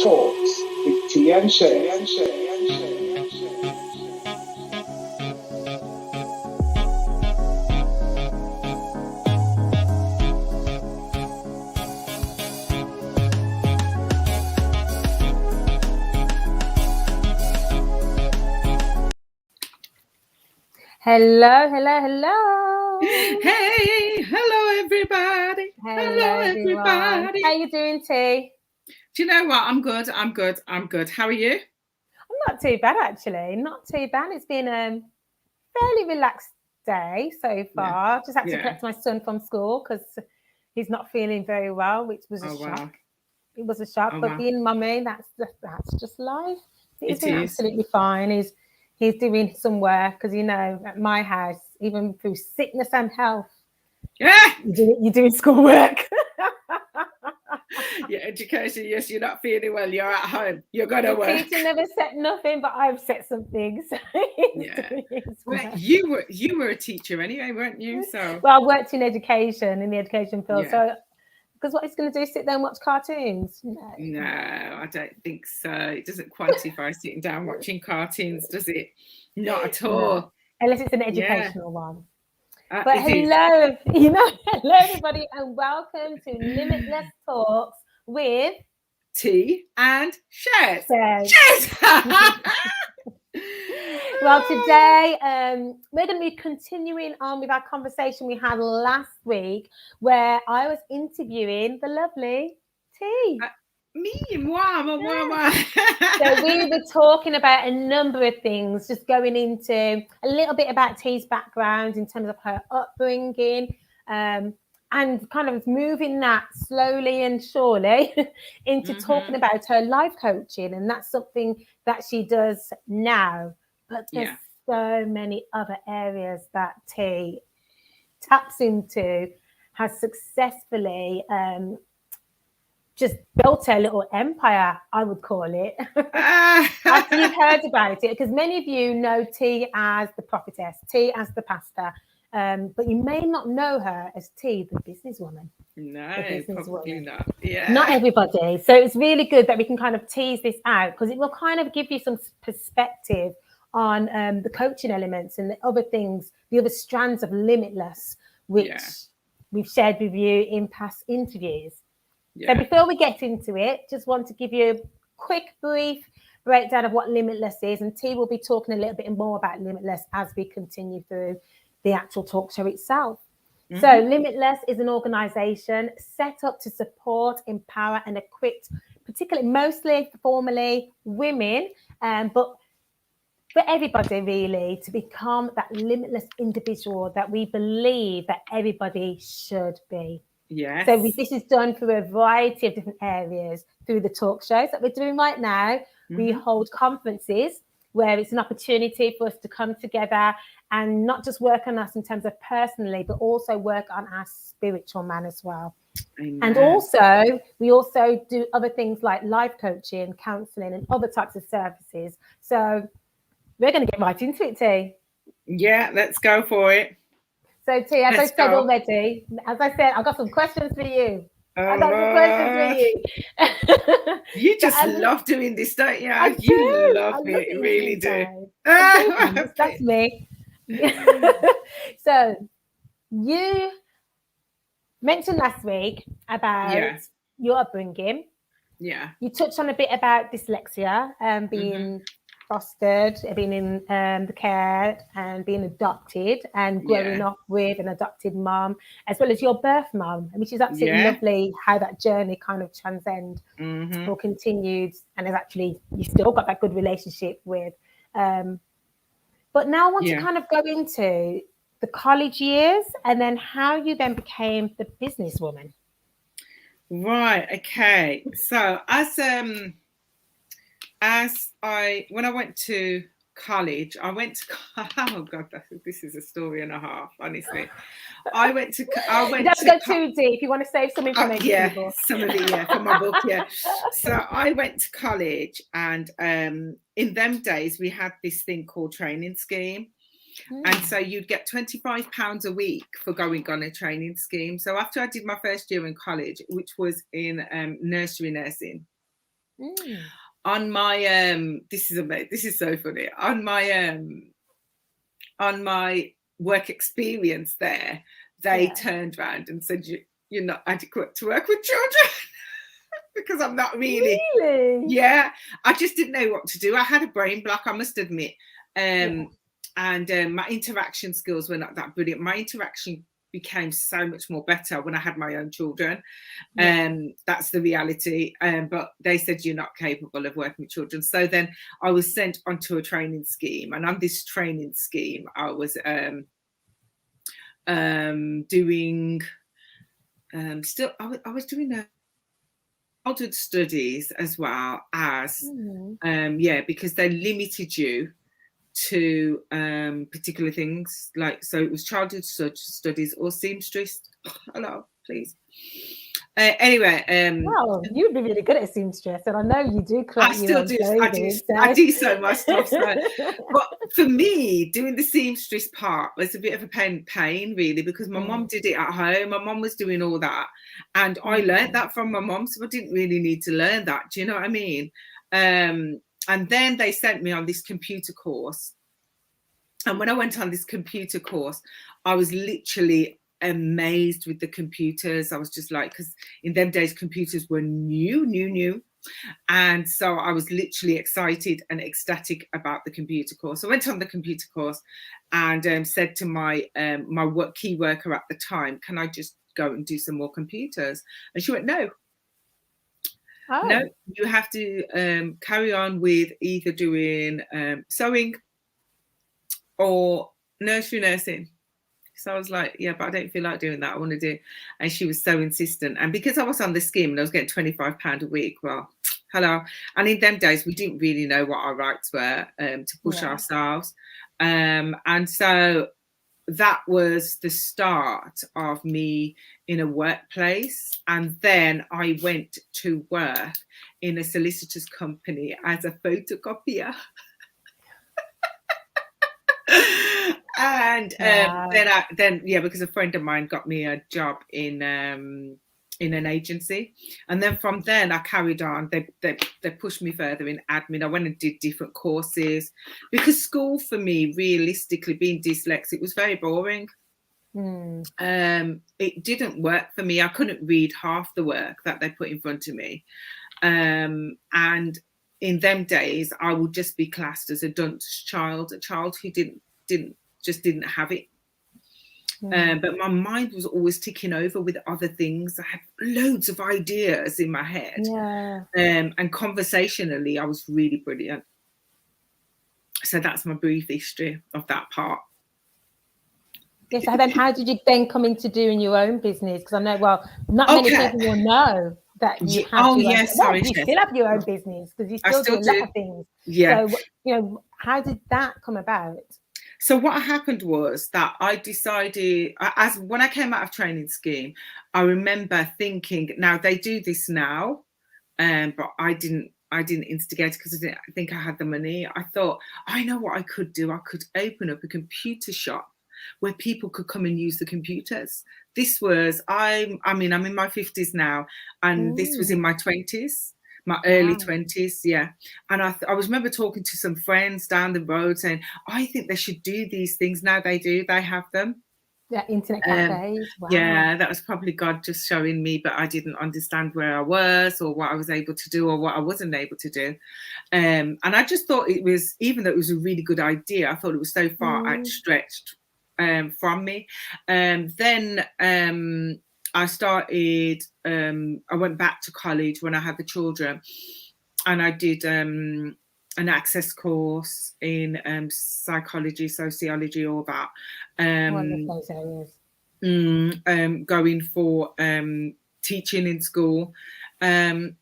Talks with T and Shez. Hello. Hey, hello everybody. Hello everyone. How you doing, T? Do you know what? I'm good. How are you? I'm not too bad, actually. Not too bad. It's been a fairly relaxed day so far. Yeah. Just had to collect my son from school because he's not feeling very well, which was a shock. Wow. It was a shock, but being mummy, that's just life. He's been absolutely fine. He's doing some work because, you know, at my house, even through sickness and health, you're doing schoolwork. Yeah, education. Yes, you're not feeling well. You're at home. You're gonna work. The teacher never said nothing, but I've said some things. Well, you were a teacher anyway, weren't you? So well, I worked in education, in the education field. Yeah. So because what he's going to do is sit there and watch cartoons? No, I don't think so. It doesn't quantify sitting down watching cartoons, does it? Not at all. No. Unless it's an educational one. But hello, hello everybody, and welcome to Limitless Talks with T and Shez. Well, today we're going to be continuing on with our conversation we had last week, where I was interviewing the lovely T. Me? Wow. So we were talking about a number of things, just going into a little bit about T's background in terms of her upbringing, and kind of moving that slowly and surely into talking about her life coaching. And that's something that she does now. But there's so many other areas that T taps into, has successfully just built her little empire, I would call it. After you've heard about it, because many of you know T as the prophetess, T as the pastor, but you may not know her as T, the businesswoman. No, probably not. Yeah. Not everybody. So it's really good that we can kind of tease this out, because it will kind of give you some perspective on the coaching elements and the other things, the other strands of Limitless, which we've shared with you in past interviews. So before we get into it, just want to give you a quick, brief breakdown of what Limitless is. And T will be talking a little bit more about Limitless as we continue through the actual talk show itself. Mm-hmm. So Limitless is an organization set up to support, empower and equip, particularly, mostly, formally, women, but for everybody really, to become that limitless individual that we believe that everybody should be. Yes. So this is done through a variety of different areas through the talk shows that we're doing right now. Mm-hmm. We hold conferences where it's an opportunity for us to come together and not just work on us in terms of personally, but also work on our spiritual man as well. Amen. And also, we also do other things like life coaching, counseling, and other types of services. So we're going to get right into it, T. Yeah, let's go for it. So, T, as I said already, I've got some questions for you. I got some questions for you. You just love doing this, don't you? You love it. You really do. That's me. So, you mentioned last week about your upbringing. Yeah. You touched on a bit about dyslexia and being fostered, being in the care and being adopted and growing up with an adopted mom, as well as your birth mom, which is absolutely lovely how that journey kind of transcended or continued, and is actually, you still got that good relationship with. But now I want to kind of go into the college years and then how you then became the businesswoman. Right. Okay. So when I went to college, oh God, this is a story and a half, honestly. I went to go too deep. You want to save some information? Some of it, for my book, So I went to college, and in them days we had this thing called training scheme. And so you'd get £25 a week for going on a training scheme. So after I did my first year in college, which was in nursery nursing, On my this is amazing. This is so funny. On my work experience there, they turned around and said, you're not adequate to work with children. Because I'm not really. Yeah, I just didn't know what to do. I had a brain block, I must admit. And my interaction skills were not that brilliant. My interaction became so much more better when I had my own children. That's the reality. But they said, you're not capable of working with children. So then I was sent onto a training scheme, and on this training scheme I was doing I was doing childhood studies as well as because they limited you to particular things, like, so it was childhood studies or seamstress. Hello, please. Anyway, well, you'd be really good at seamstress, and I know you do. I still do. I do sew my stuff. So. But for me, doing the seamstress part was a bit of a pain, really, because my mum did it at home. My mum was doing all that, and I learned that from my mum, so I didn't really need to learn that. Do you know what I mean? And then they sent me on this computer course, and when I went on this computer course, I was literally amazed with the computers. I was just like, because in them days computers were new, and so I was literally excited and ecstatic about the computer course. I went on the computer course and said to my key worker at the time, can I just go and do some more computers? And she went, no, you have to carry on with either doing sewing or nursery nursing. So I was like, yeah, but I don't feel like doing that. I want to do. And she was so insistent. And because I was on the scheme and I was getting £25 a week, well, hello. And in them days, we didn't really know what our rights were to push ourselves. And so that was the start of me in a workplace. And then I went to work in a solicitor's company as a photocopier. And then because a friend of mine got me a job in an agency, and then from then I carried on. They pushed me further in admin. I went and did different courses, because school for me, realistically, being dyslexic, was very boring. It didn't work for me. I couldn't read half the work that they put in front of me, and in them days I would just be classed as a dunce child, a child who didn't have it. But my mind was always ticking over with other things. I had loads of ideas in my head. And conversationally, I was really brilliant. So that's my brief history of that part. Yes, and then how did you then come into doing your own business? Because I know, well, not many people will know that you have you still have your own business, because you still do a lot of things. So, how did that come about? So what happened was that I decided, when I came out of training scheme, I remember thinking, now they do this now, but I didn't instigate, because I didn't think I had the money. I thought, I know what I could do. I could open up a computer shop where people could come and use the computers. This was, I'm in my 50s now, and this was in my 20s. My early 20s, and I remember talking to some friends down the road saying, I think they should do these things. Now they have them. Yeah, internet cafes. Yeah, that was probably God just showing me, but I didn't understand where I was or what I was able to do or what I wasn't able to do. And I just thought it was, even though it was a really good idea, I thought it was so far outstretched from me. Then I started, I went back to college when I had the children, and I did an access course in psychology, sociology, all that. One of those areas. Going for teaching in school. Then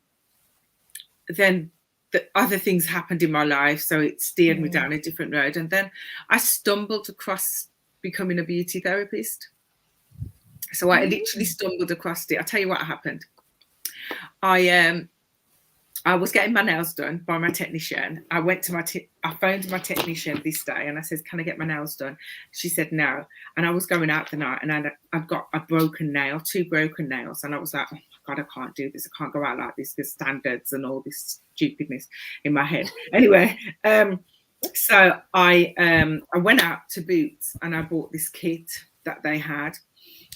the other things happened in my life, so it steered me down a different road. And then I stumbled across becoming a beauty therapist. So I literally stumbled across it. I'll tell you what happened. I was getting my nails done by my technician. I went to I phoned my technician this day and I said, can I get my nails done? She said no. And I was going out the night and I've got a broken nail, 2 broken nails. And I was like, oh my God, I can't do this. I can't go out like this. There's standards and all this stupidness in my head. Anyway, so I went out to Boots and I bought this kit that they had.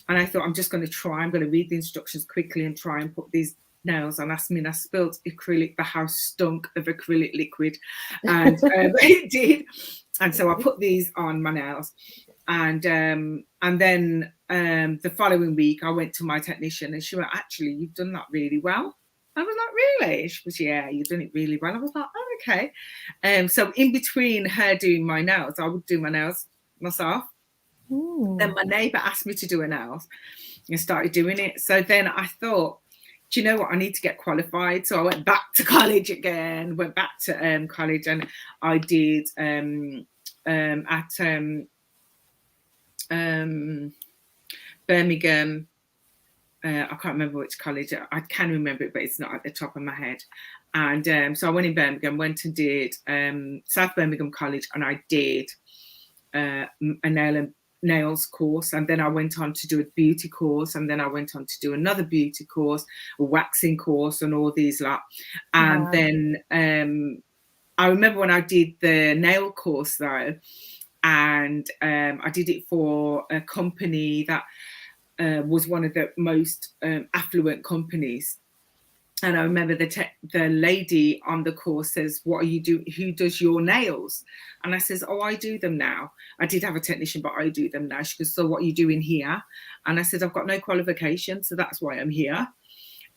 And I thought, I'm just going to try. I'm going to read the instructions quickly and try and put these nails on. I spilled acrylic. The house stunk of acrylic liquid. And it did. And so I put these on my nails. And then the following week, I went to my technician and she went, actually, you've done that really well. I was like, really? She was, yeah, you've done it really well. I was like, oh, okay. So in between her doing my nails, I would do my nails myself. Then my neighbour asked me to do her nails and started doing it. So then I thought, do you know what? I need to get qualified. So I went back to college again, college, and I did at Birmingham. I can't remember which college. I can remember it, but it's not at the top of my head. And so I went in Birmingham, went and did South Birmingham College, and I did a nails course, and then I went on to do a beauty course, and then I went on to do another beauty course, a waxing course, and all these lot. And then I remember when I did the nail course though, and I did it for a company that was one of the most affluent companies. And I remember the lady on the course says, what are you doing? Who does your nails? And I says, oh, I do them now. I did have a technician, but I do them now. She goes, so what are you doing here? And I said, I've got no qualification, so that's why I'm here.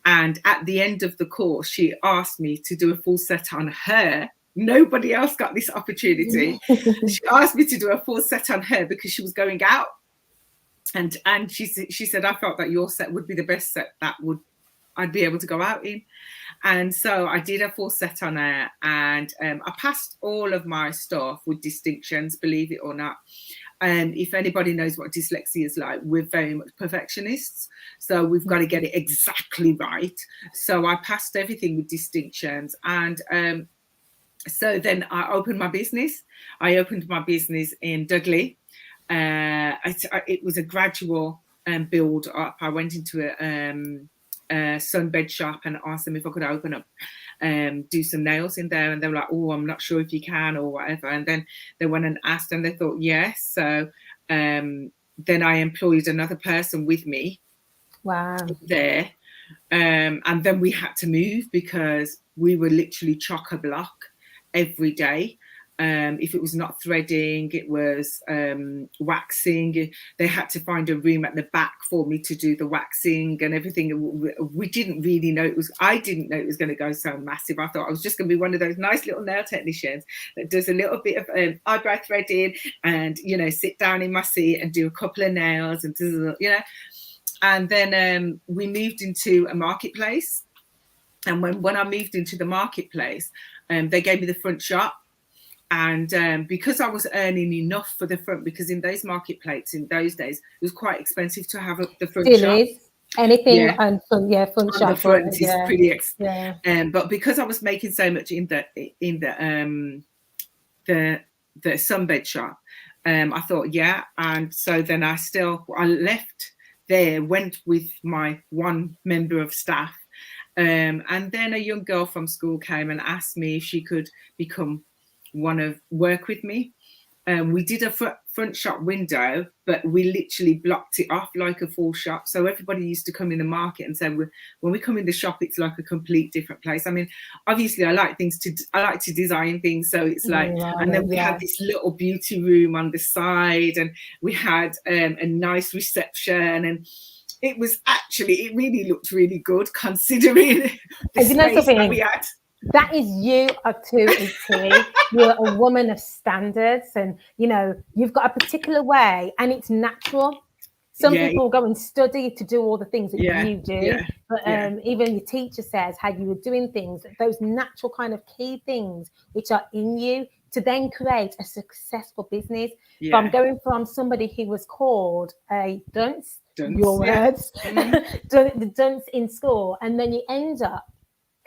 And at the end of the course, she asked me to do a full set on her. Nobody else got this opportunity. She asked me to do a full set on her because she was going out. And she said, I felt that your set would be the best set that I'd be able to go out in. And so I did a full set on her, and I passed all of my stuff with distinctions, believe it or not. If anybody knows what dyslexia is like, we're very much perfectionists. So we've got to get it exactly right. So I passed everything with distinctions. And so then I opened my business. I opened my business in Dudley. It was a gradual build up. I went into a sunbed shop and asked them if I could open up, do some nails in there, and they were like, oh, I'm not sure if you can or whatever. And then they went and asked, and they thought yes. So then I employed another person with me. Wow. There, and then we had to move because we were literally chock-a-block every day. If it was not threading, it was waxing. They had to find a room at the back for me to do the waxing and everything. We didn't really know I didn't know it was going to go so massive. I thought I was just going to be one of those nice little nail technicians that does a little bit of eyebrow threading and, you know, sit down in my seat and do a couple of nails and, you know. And then we moved into a marketplace. And when I moved into the marketplace, they gave me the front shop. And because I was earning enough for the front, because in those marketplaces in those days, it was quite expensive to have the front shop. Is. Anything on front shop. The front is pretty expensive. But because I was making so much in the sunbed shop, I thought, yeah. And so then I left there, went with my one member of staff. And then a young girl from school came and asked me if she could work with me. We did a front shop window, but we literally blocked it off like a full shop. So everybody used to come in the market and say, when we come in the shop, it's like a complete different place. I mean, obviously I like to design things. So it's like, and then we had this little beauty room on the side, and we had a nice reception, and it really looked really good considering the space that we had. That is you to a T. You're a woman of standards, and you know you've got a particular way, and it's natural. Some people go and study to do all the things that you do, but even your teacher says how you were doing things, those natural kind of key things which are in you to then create a successful business. From going from somebody who was called a dunce, your words, the dunce in school, and then you end up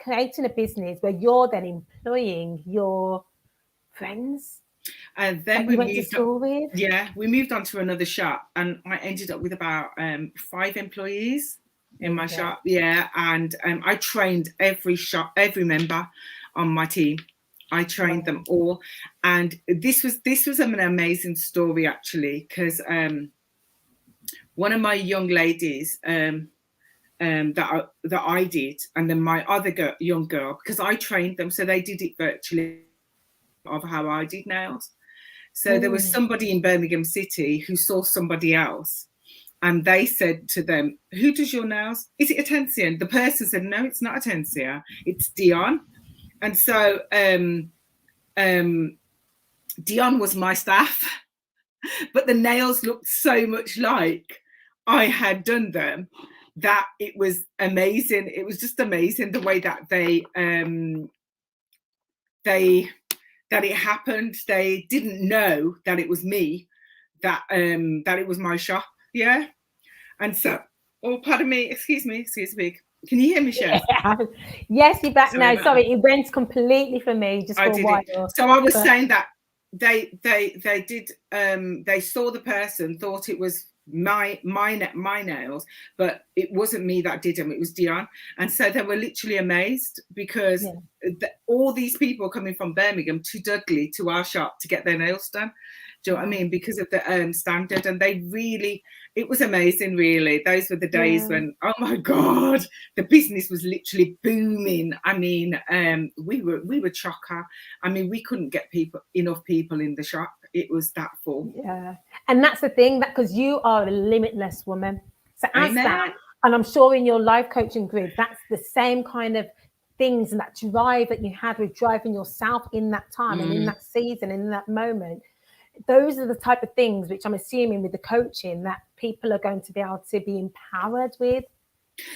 creating a business where you're then employing your friends. And then we moved on to another shop, and I ended up with about 5 employees. in my shop. Yeah, and I trained every member on my team. I trained them all, and this was an amazing story actually, because one of my young ladies that I did, and then my other young girl, because I trained them, so they did it virtually of how I did nails. So there was somebody in Birmingham City who saw somebody else, and they said to them, "Who does your nails? Is it Otensia?" And the person said, "No, it's not Otensia, it's Dion." And so Dion was my staff, but the nails looked so much like I had done them that it was amazing. It was just amazing the way that that it happened. They didn't know that it was me, that it was my shop. Yeah. And so, oh, pardon me, excuse me. Can you hear me, Shez? Yes, you're back now. Sorry, it went completely for me just for a while. So I was saying that they did they saw the person, thought it was my nails, but it wasn't me that did them, it was Dion. And so they were literally amazed, because all these people coming from Birmingham to Dudley to our shop to get their nails done. Do you know what I mean? Because of the standard, and they really, it was amazing, really. Those were the days when, oh my God, the business was literally booming. I mean, we were chocker. I mean, we couldn't get enough people in the shop. It was that full. Yeah, and that's the thing, that because you are a limitless woman. So as that, and I'm sure in your life coaching group, that's the same kind of things and that drive that you had with driving yourself in that time and in that season, in that moment. Those are the type of things which I'm assuming with the coaching that people are going to be able to be empowered with.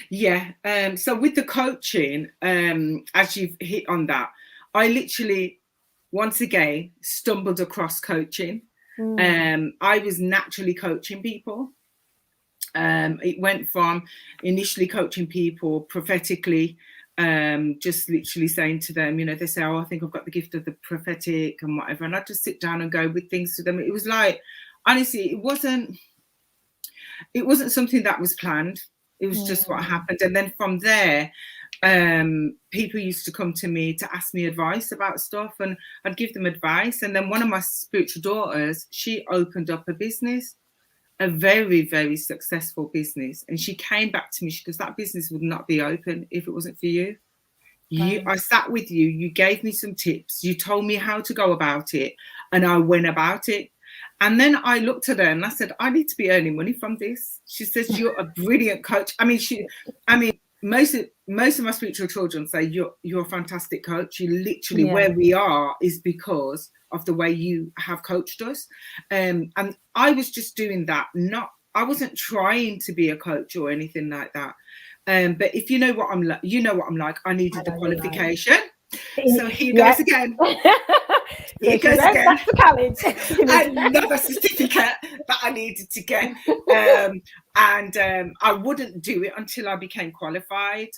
Yeah. So with the coaching, as you've hit on that, I literally, once again, stumbled across coaching. I was naturally coaching people. It went from initially coaching people prophetically, just literally saying to them, you know, they say, "Oh, I think I've got the gift of the prophetic," and whatever, and I just sit down and go with things to them. It was like, honestly, it wasn't something that was planned. It was just what happened. And then from there, people used to come to me to ask me advice about stuff, and I'd give them advice. And then one of my spiritual daughters, she opened up a business, a very, very successful business. And she came back to me, she goes, "That business would not be open if it wasn't for you. I sat with you, you gave me some tips, you told me how to go about it, and I went about it." And then I looked at her and I said, "I need to be earning money from this." She says, "You're a brilliant coach." I mean, most of my spiritual children say you're a fantastic coach. You literally, where we are is because of the way you have coached us. And I was just doing that. I wasn't trying to be a coach or anything like that. But if you know what I'm like, you know what I'm like. I needed the qualification. So here goes again. Here goes again. Back to college. Another certificate that I needed to get. And I wouldn't do it until I became qualified.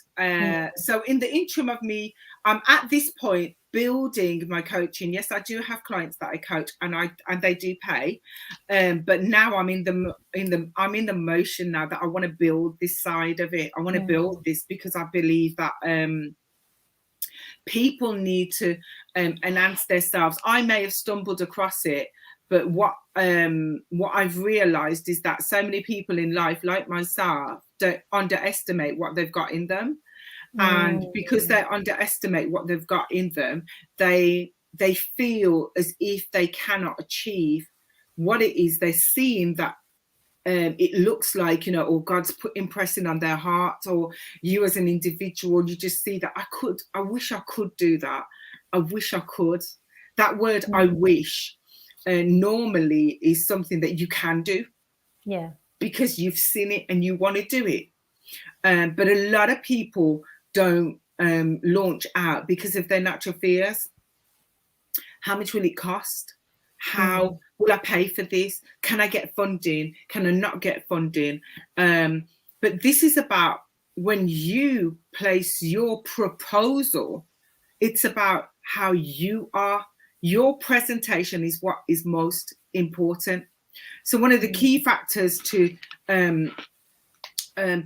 So in the interim of me, I'm at this point building my coaching. Yes, I do have clients that I coach, and they do pay. But now I'm in the motion now that I want to build this side of it. I want to build this because I believe that people need to enhance themselves. I may have stumbled across it, but what I've realized is that so many people in life, like myself, don't underestimate what they've got in them. And because they underestimate what they've got in them, they feel as if they cannot achieve what it is they're seeing that it looks like, you know, or God's impressing on their heart, or you as an individual, you just see that I wish I could do that. I wish I could. That word, I wish, normally is something that you can do. Yeah. Because you've seen it and you want to do it. But a lot of people don't launch out because of their natural fears. How much will it cost? How will I pay for this? Can I get funding? Can I not get funding? But this is about when you place your proposal, it's about how you are. Your presentation is what is most important. So one of the key factors to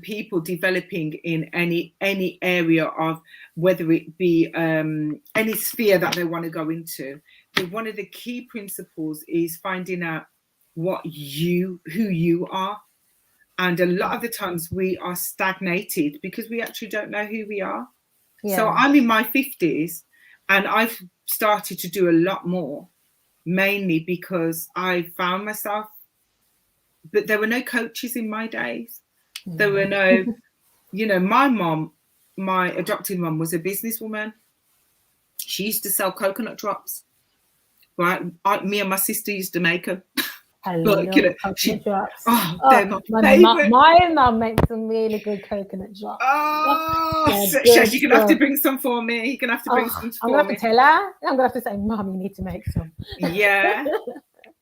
people developing in any area of, whether it be any sphere that they want to go into, one of the key principles is finding out who you are. And a lot of the times we are stagnated because we actually don't know who we are. Yeah. So I'm in my 50s and I've started to do a lot more, mainly because I found myself, but there were no coaches in my days. There were no, my adopted mom was a businesswoman. She used to sell coconut drops, right? Me and my sister used to make them. I love coconut drops. They're my favorite. My mum makes some really good coconut drops. Shez, you're gonna have to bring some for me. You're gonna have to bring some for me. I'm gonna have to tell her. I'm gonna have to say, Mum, you need to make some. Yeah.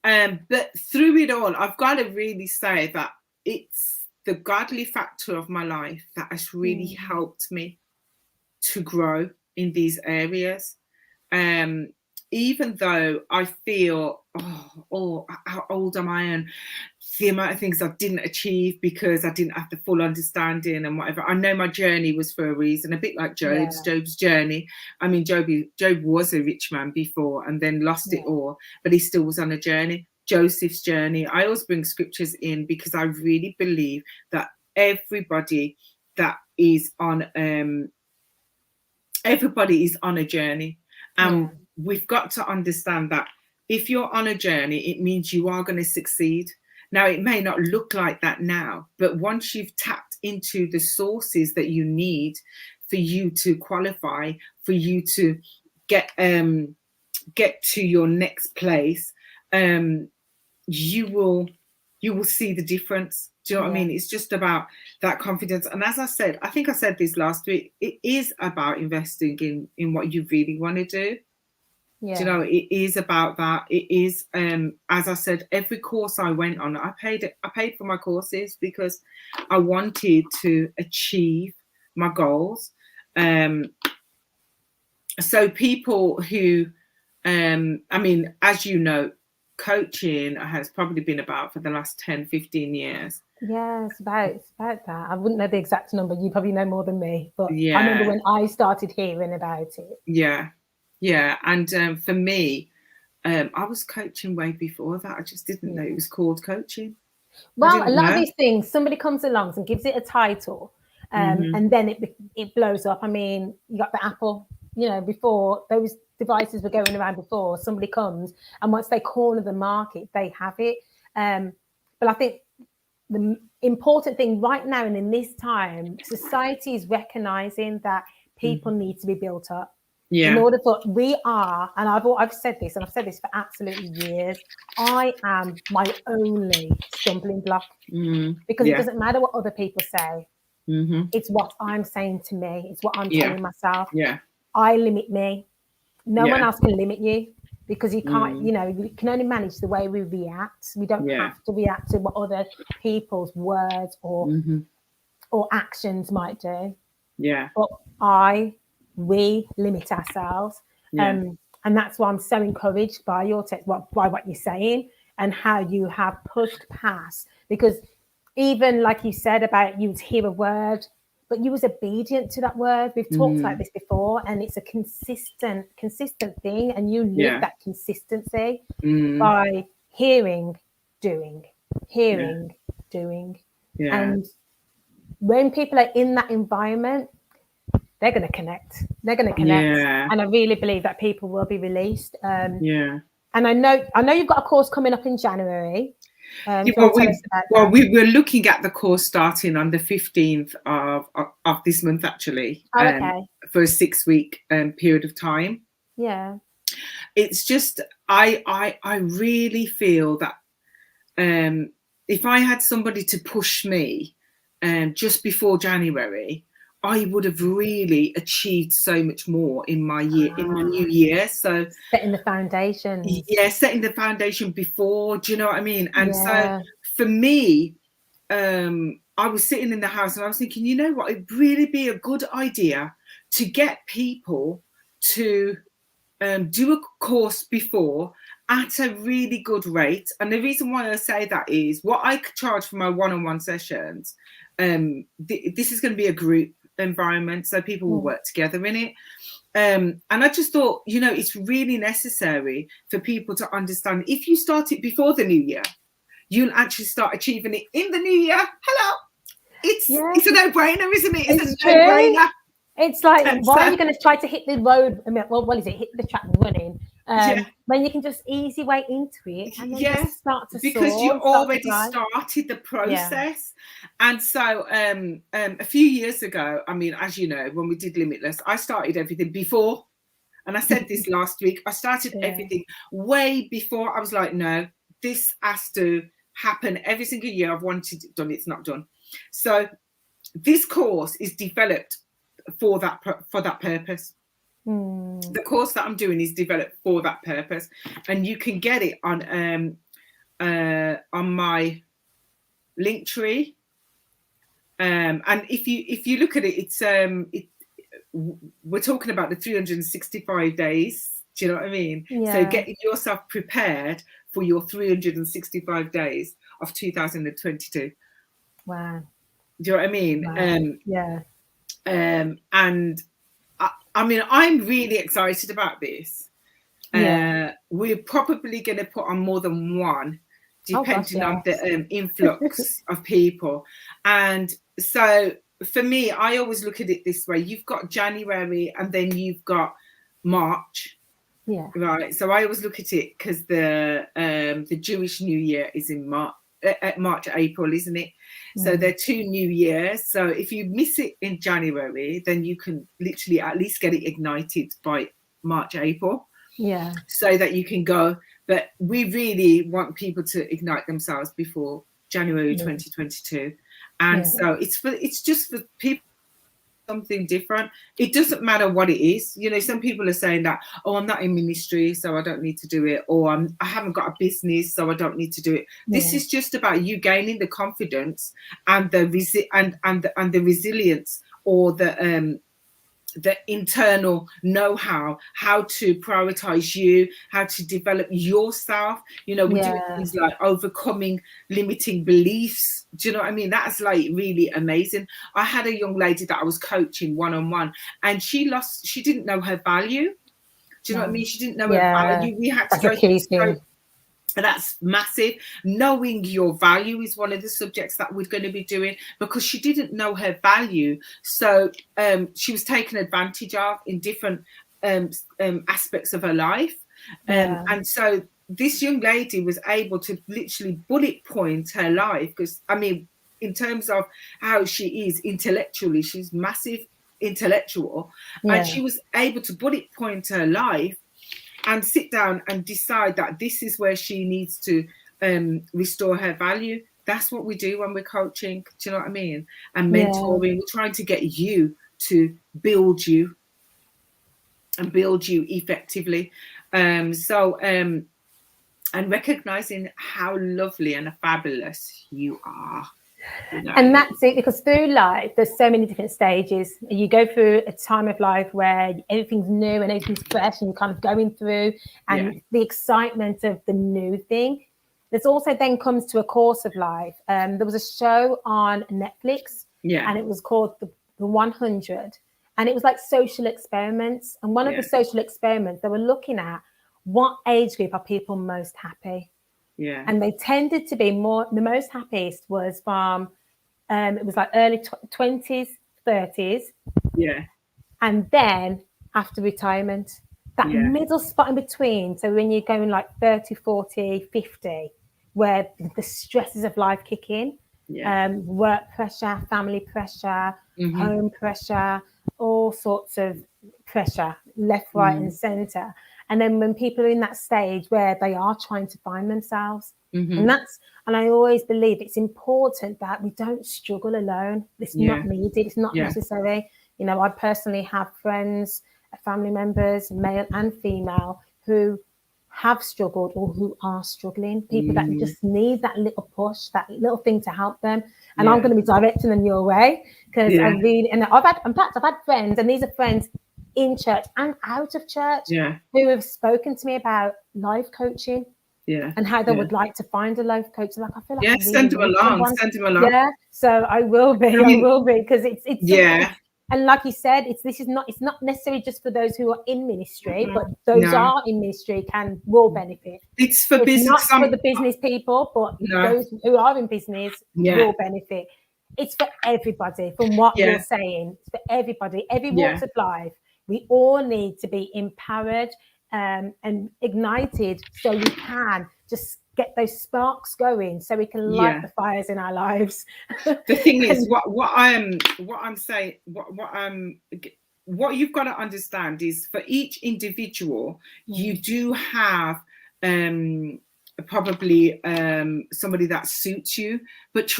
But through it all, I've got to really say that it's the godly factor of my life that has really helped me to grow in these areas. Even though I feel, how old am I, and the amount of things I didn't achieve because I didn't have the full understanding and whatever. I know my journey was for a reason, a bit like Job's journey. I mean, Job was a rich man before and then lost it all, but he still was on a journey. Joseph's journey. I always bring scriptures in because I really believe that everybody is on a journey. We've got to understand that if you're on a journey, it means you are going to succeed. Now, it may not look like that now, but once you've tapped into the sources that you need for you to qualify, for you to get to your next place, you will see the difference. Do you know what I mean? It's just about that confidence. And as I said, I think I said this last week, it is about investing in what you really want to do. Do you know, it is about that. It is, as I said, every course I went on, I paid for my courses because I wanted to achieve my goals. So people who, I mean, as you know, coaching has probably been about for the last 10, 15 years. Yeah, it's about that. I wouldn't know the exact number. You probably know more than me. But I remember when I started hearing about it. Yeah. And for me, I was coaching way before that. I just didn't know it was called coaching. Well, a lot of these things, somebody comes along and gives it a title, and then it blows up. I mean, you got the Apple, before those devices were going around before, somebody comes and once they corner the market, they have it. But I think the important thing right now and in this time, society is recognizing that people need to be built up. In order for and I've said this, and I've said this for absolutely years, I am my only stumbling block because it doesn't matter what other people say. It's what I'm saying to me. It's what I'm telling myself. I limit me. No one else can limit you because you can't, you can only manage the way we react. We don't have to react to what other people's words or actions might do. But we limit ourselves. And that's why I'm so encouraged by your text, by what you're saying and how you have pushed past. Because even like you said about you would hear a word, but you was obedient to that word. We've talked about this before, and it's a consistent thing. And you live that consistency by hearing, doing. And when people are in that environment, they're going to connect. And I really believe that people will be released. And I know you've got a course coming up in January. We're looking at the course starting on the 15th of this month, actually, for a 6-week period of time. It's just I really feel that if I had somebody to push me just before January, I would have really achieved so much more in my new year. So setting the foundation. Setting the foundation before. Do you know what I mean? And so for me, I was sitting in the house and I was thinking, you know what, it'd really be a good idea to get people to do a course before at a really good rate. And the reason why I say that is what I charge for my one-on-one sessions. This is going to be a group environment, so people will work together in it. And I just thought, you know, it's really necessary for people to understand, if you start it before the new year, you'll actually start achieving it in the new year. Hello. It's a no-brainer, isn't it? It's a no-brainer. It's like, why are you going to try to hit the road? I mean, what is it? Hit the track running. When you can just easy way into it and then just start to because soar, you already started the process. And so a few years ago, I mean, as you know, when we did Limitless, I started everything before. And I said this last week, I started everything way before. I was like, no, this has to happen every single year. I've wanted it done, it's not done. So this course is developed for that purpose. The course that I'm doing is developed for that purpose, and you can get it on my Linktree. And if you look at it, it's we're talking about the 365 days. Do you know what I mean? So getting yourself prepared for your 365 days of 2022. Wow. Do you know what I mean? Wow. And I mean, I'm really excited about this. We're probably going to put on more than one, depending on the influx of people. And so for me, I always look at it this way. You've got January and then you've got March. Yeah. Right. So I always look at it because the Jewish New Year is in March, April, isn't it? So they're 2 new years. So if you miss it in January, then you can literally at least get it ignited by March, April. Yeah. So that you can go. But we really want people to ignite themselves before January 2022. And so it's just for people something different. It doesn't matter what it is. You know, some people are saying that, oh, I'm not in ministry, so I don't need to do it, or I haven't got a business, so I don't need to do it. This is just about you gaining the confidence and the the resilience, or the internal know-how, how to prioritize you, how to develop yourself. You know, we do things like overcoming limiting beliefs. Do you know what I mean? That's like really amazing. I had a young lady that I was coaching one-on-one, and she didn't know her value. Do you know what I mean? She didn't know her value. We had to go through. And that's massive. Knowing your value is one of the subjects that we're going to be doing, because she didn't know her value. So she was taken advantage of in different aspects of her life. And so this young lady was able to literally bullet point her life, because, I mean, in terms of how she is intellectually, she's massive intellectual. And she was able to bullet point her life and sit down and decide that this is where she needs to restore her value. That's what we do when we're coaching. Do you know what I mean? And mentoring. We're trying to get you to build you and build you effectively. And recognizing how lovely and fabulous you are. You know? And that's it, because through life, there's so many different stages. You go through a time of life where everything's new and everything's fresh, and you're kind of going through, and the excitement of the new thing. There's also then comes to a course of life. There was a show on Netflix, and it was called the 100, and it was like social experiments. And one of the social experiments, they were looking at what age group are people most happy. Yeah, and they tended to be the most happiest was from, it was like early 20s, 30s. Yeah. And then after retirement, that middle spot in between. So when you're going like 30, 40, 50, where the stresses of life kick in, work pressure, family pressure, home pressure, all sorts of pressure, left, right, and center. And then when people are in that stage where they are trying to find themselves, and I always believe it's important that we don't struggle alone. It's not needed. It's not necessary. You know, I personally have friends, family members, male and female, who have struggled or who are struggling. People that just need that little push, that little thing to help them. And I'm going to be directing them your way, because I really, and I've had friends, and these are friends in church and out of church Yeah. who have spoken to me about life coaching. Yeah. And how they would like to find a life coach. Like, I feel like yeah, I really send them need along. someone. Send them along. Yeah, so I will be. I mean, I will be, because it's yeah. and like you said, it's not necessarily just for those who are in ministry, Mm-hmm. but those No. are in ministry will benefit. It's for It's business. not for the business people, but those who are in business will benefit. It's for everybody. From what you're saying, it's for everybody, every walks of life. We all need to be empowered and ignited, so we can just get those sparks going, so we can light the fires in our lives. The thing is, what you've got to understand is, for each individual, you do have probably somebody that suits you. But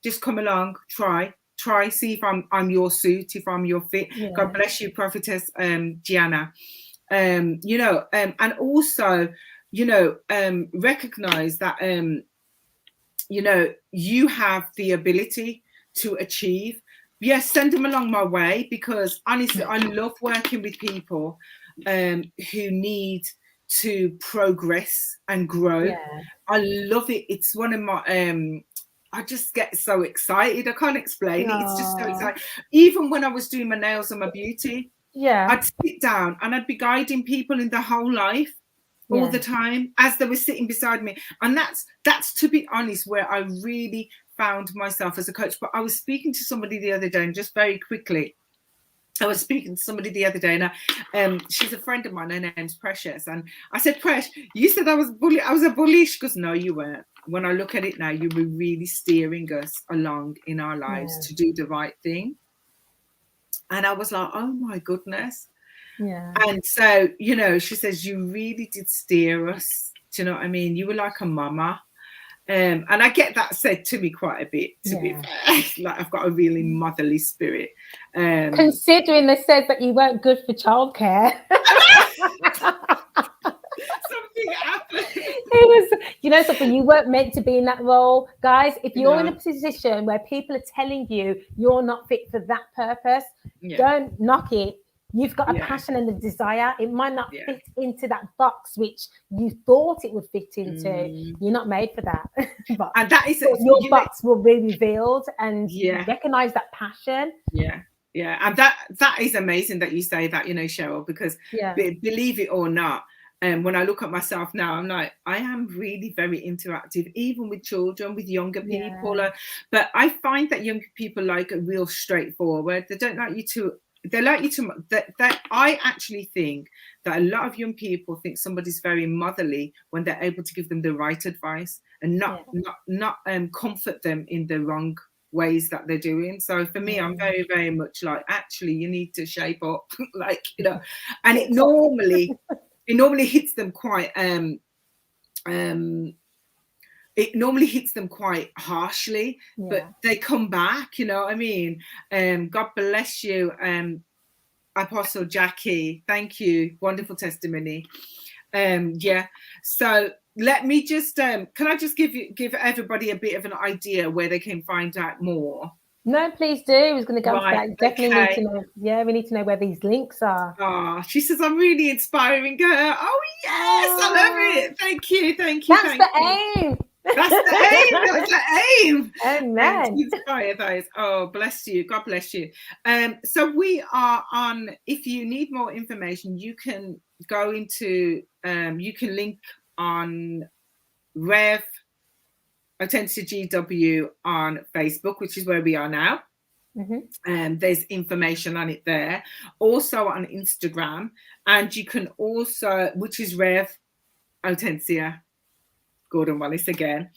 just come along, try, see if I'm your suit, if I'm your fit. God bless you, Prophetess Gianna. You know, and also, you know, recognize that you know, you have the ability to achieve. Yes, send them along my way, because honestly, I love working with people who need to progress and grow. I love it. It's one of my I just get so excited. I can't explain it. It's just so exciting. Even when I was doing my nails and my beauty, I'd sit down and I'd be guiding people in their whole life all the time as they were sitting beside me. And that's to be honest, where I really found myself as a coach. But I was speaking to somebody the other day, and just very quickly, I was speaking to somebody the other day, and she's a friend of mine. Her name's Precious, and I said, "Precious, you said I was a bully." She goes, "No, you weren't. When I look at it now, you were really steering us along in our lives to do the right thing." And I was like, "Oh my goodness." And so, you know, she says, "You really did steer us. Do you know what I mean? You were like a mama." And I get that said to me quite a bit, to be fair. Like, I've got a really motherly spirit. Considering they said that you weren't good for childcare. Something happened. It was, you know something, you weren't meant to be in that role. Guys, if you're in a position where people are telling you you're not fit for that purpose, don't knock it. You've got a passion and a desire. It might not fit into that box which you thought it would fit into. You're not made for that. But and that is your box will be revealed, and recognize that passion. And that is amazing that you say that, you know, Sheryl, because believe it or not, when I look at myself now, I'm like, I am really very interactive, even with children, with younger people. But I find that younger people like a real straightforward. They don't like you to. They like you to. That I actually think that a lot of young people think somebody's very motherly when they're able to give them the right advice and not comfort them in the wrong ways that they're doing. So for me, I'm very, very much like, actually, you need to shape up, like, you know. And it normally hits them quite it normally hits them quite harshly, but they come back, you know what I mean? God bless you, Apostle Jackie. Thank you. Wonderful testimony. So let me just can I just give everybody a bit of an idea where they can find out more? No, please do. I was going to go to that. Definitely need to know. Yeah, we need to know where these links are. Oh, she says, I'm really inspiring her. Oh, yes, I love it. Thank you. That's the aim. That's the aim. That's the aim. Amen. Inspire those. Oh, bless you. God bless you. So we are on. If you need more information, you can go into. You can link on Rev Otensia GW on Facebook, which is where we are now. There's information on it there. Also on Instagram, and you can also, which is Rev Otensia Gordon-Wallace again.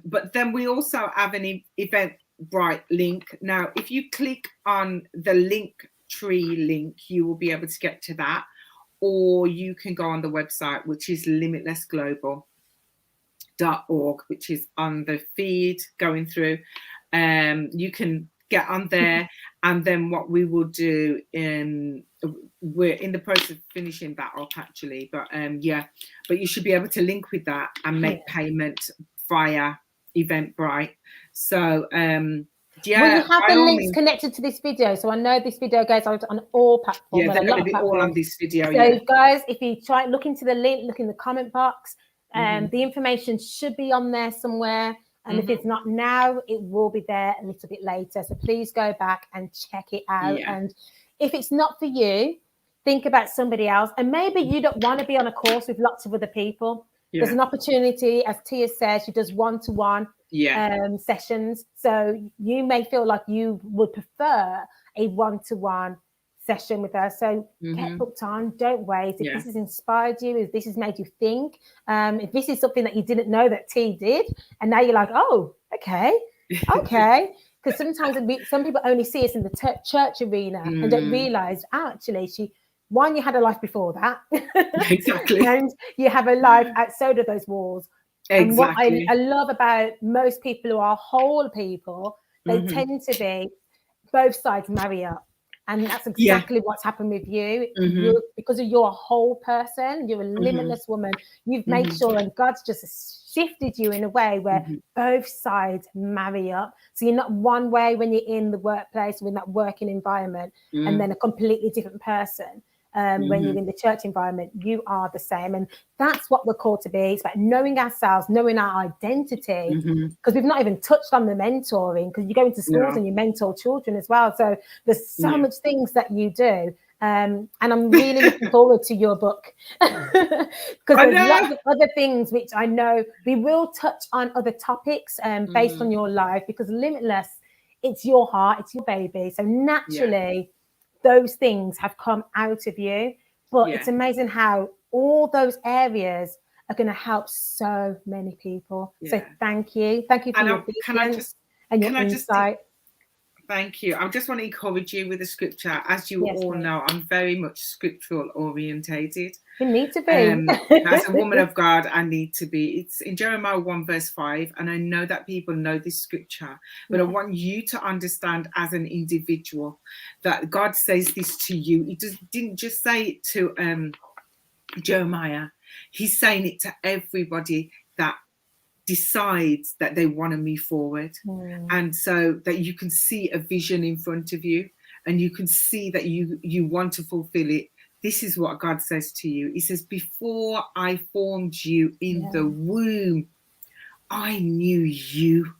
But then we also have an Eventbrite link. Now, if you click on the link tree link, you will be able to get to that, or you can go on the website, which is limitlessglobal.org, which is on the feed going through. You can get on there, and then what we will do we're in the process of finishing that up actually, but you should be able to link with that and make payment via Eventbrite. So Yeah, will you have by the all links means. connected to this video? So I know this video goes out on all platforms. Yeah, they're going to be all on this video. So guys, if you try, look into the link, look in the comment box. The information should be on there somewhere. And if it's not now, it will be there a little bit later. So please go back and check it out. Yeah. And if it's not for you, think about somebody else. And maybe you don't want to be on a course with lots of other people. There's an opportunity, as Tia says, she does one-to-one sessions. So you may feel like you would prefer a one-to-one session with her. So get booked on, don't wait. If this has inspired you, if this has made you think, if this is something that you didn't know that T did, and now you're like, oh, okay. Because sometimes some people only see us in the church arena and don't realize, actually, you had a life before that. Exactly. And you have a life outside of those walls. Exactly. And what I love about most people who are whole people, they tend to be both sides marry up. And that's exactly what's happened with you. Because you're a whole person, you're a limitless woman. You've made sure, and God's just shifted you in a way where both sides marry up. So you're not one way when you're in the workplace, or in that working environment, and then a completely different person. When you're in the church environment, you are the same. And that's what we're called to be. It's about knowing ourselves, knowing our identity, because we've not even touched on the mentoring, because you go into schools and you mentor children as well. So there's so much things that you do. And I'm really looking forward to your book, because there's lots of other things which I know we will touch on other topics based on your life, because Limitless, it's your heart, it's your baby. So naturally, those things have come out of you, but it's amazing how all those areas are going to help so many people. So thank you for your obedience and your insight. Thank you. I just want to encourage you with the scripture. As you all know, I'm very much scriptural orientated. You need to be. As a woman of God, I need to be. It's in Jeremiah 1 verse 5. And I know that people know this scripture, but I want you to understand as an individual that God says this to you. He didn't just say it to Jeremiah. He's saying it to everybody that decides that they want to move forward, and so that you can see a vision in front of you, and you can see that you want to fulfill it. This is what God says to you. He says, before I formed you in the womb, I knew you.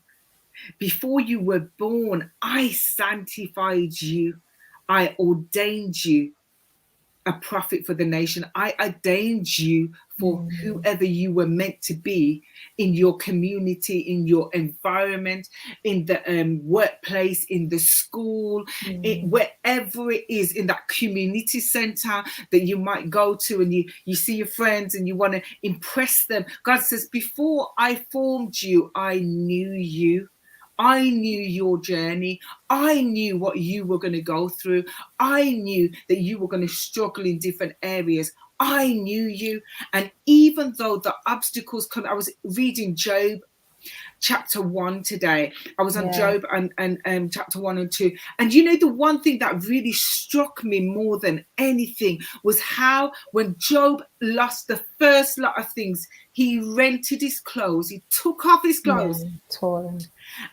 Before you were born, I sanctified you. I ordained you a prophet for the nation. I ordained you for whoever you were meant to be in your community, in your environment, in the workplace, in the school, wherever it is, in that community center that you might go to, and you see your friends and you want to impress them. God says, before I formed you, I knew you. I knew your journey. I knew what you were going to go through. I knew that you were going to struggle in different areas. I knew you. And even though the obstacles come, I was reading Job chapter 1 today. I was on Job and chapter 1 and 2. And you know, the one thing that really struck me more than anything was how when Job lost the first lot of things, he rented his clothes, he took off his clothes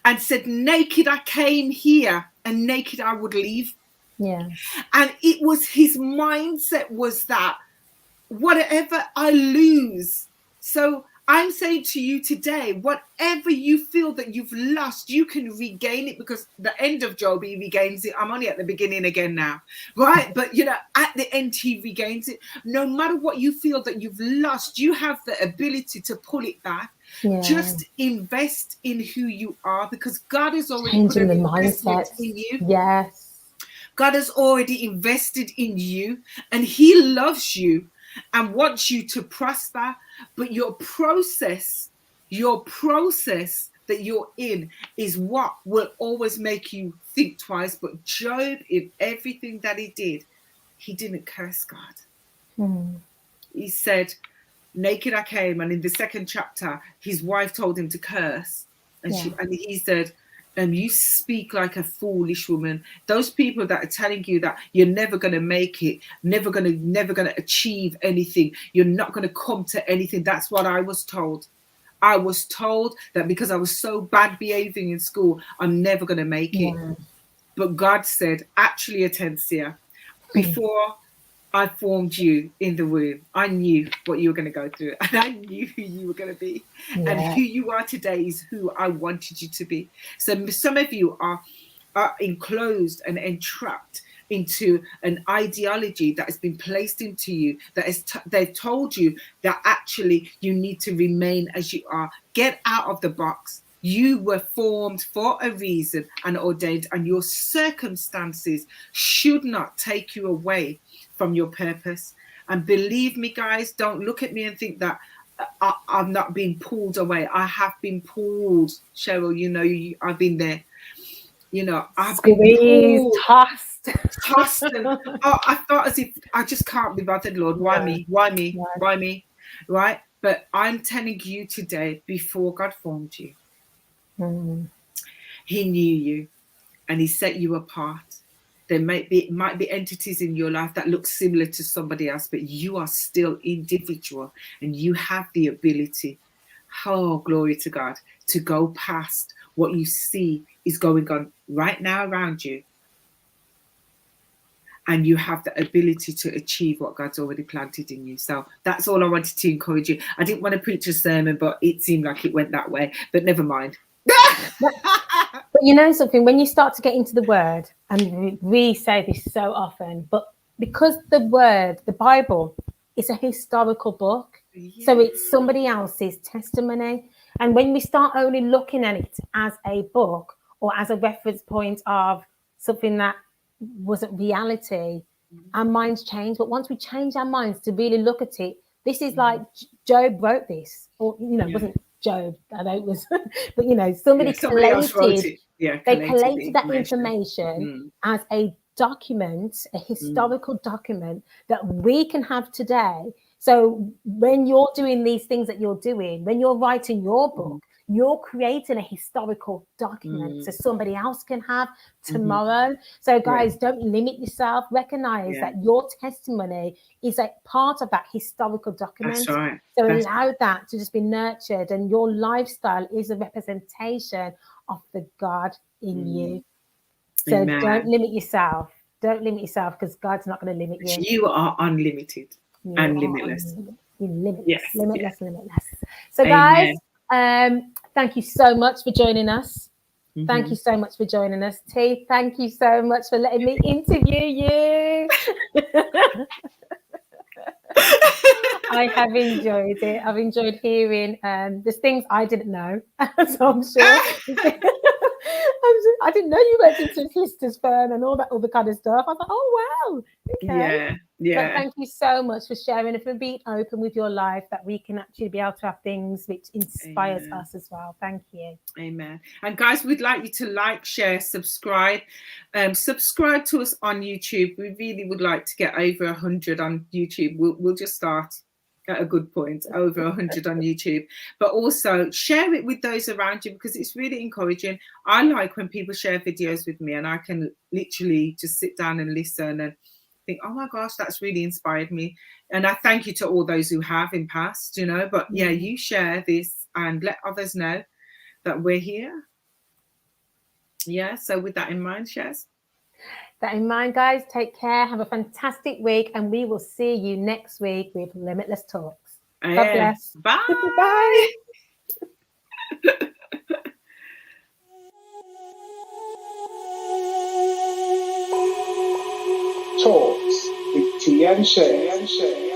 and said, naked I came here and naked I would leave. And it was his mindset was that whatever I lose. So I'm saying to you today, whatever you feel that you've lost, you can regain it, because the end of Job, he regains it. I'm only at the beginning again now, right? But, you know, at the end, he regains it. No matter what you feel that you've lost, you have the ability to pull it back. Just invest in who you are, because God has already put an investment in you. God has already invested in you, and he loves you and wants you to prosper. But your process that you're in is what will always make you think twice. But Job, in everything that he did, he didn't curse God. He said, naked I came. And in the second chapter, his wife told him to curse, and he said, you speak like a foolish woman. Those people that are telling you that you're never going to make it, never going to achieve anything, you're not going to come to anything. That's what I was told. I was told that because I was so bad behaving in school, I'm never going to make it. But God said, actually, Otensia, before I formed you in the womb, I knew what you were going to go through, and I knew who you were going to be. And who you are today is who I wanted you to be. So some of you are enclosed and entrapped into an ideology that has been placed into you, that is they've told you that actually you need to remain as you are. Get out of the box. You were formed for a reason and ordained, and your circumstances should not take you away from your purpose. And believe me, guys, don't look at me and think that I'm not being pulled away. I have been pulled, Sheryl. You know, I've been there. You know, I've been pulled, tossed, and I thought as if I just can't be bothered, Lord. Why me? Why me? Why me? Right? But I'm telling you today, before God formed you, He knew you, and He set you apart. There might be entities in your life that look similar to somebody else, but you are still individual, and you have the ability, oh, glory to God, to go past what you see is going on right now around you. And you have the ability to achieve what God's already planted in you. So that's all I wanted to encourage you. I didn't want to preach a sermon, but it seemed like it went that way. But never mind. But you know something, when you start to get into the word, and we say this so often, but because the word, the Bible, is a historical book, so it's somebody else's testimony. And when we start only looking at it as a book or as a reference point of something that wasn't reality, our minds change. But once we change our minds to really look at it, this is like Job wrote this, or it wasn't Job, I know it was, but somebody else wrote it. They collated that information as a document, a historical document that we can have today. So when you're doing these things that you're doing, when you're writing your book, you're creating a historical document so somebody else can have tomorrow. So guys, don't limit yourself. Recognize that your testimony is a part of that historical document. That's right. So allow that to just be nurtured, and your lifestyle is a representation of the God in you. So don't limit yourself. Don't limit yourself, because God's not going to limit you. You are unlimited and limitless. Limitless. So guys, thank you so much for joining us. Thank you so much for joining us. T, thank you so much for letting me interview you. I have enjoyed it. I've enjoyed hearing there's things I didn't know, so I'm sure. I didn't know you went into a solicitor's firm and all that other kind of stuff. I thought, oh wow, okay. But thank you so much for sharing and for being open with your life, that we can actually be able to have things which inspires us as well. Thank you. Amen. And guys, we'd like you to like, share, subscribe. Subscribe to us on YouTube. We really would like to get over 100 on YouTube. We'll just start at a good point, over 100 on YouTube. But also share it with those around you, because it's really encouraging. I like when people share videos with me and I can literally just sit down and listen and think, oh my gosh, that's really inspired me. And I thank you to all those who have in past, but you share this and let others know that we're here. So with that in mind, Shez. That in mind, guys, take care, have a fantastic week, and we will see you next week with Limitless Talks. God bless. Bye. Bye. Talks with T and Shez.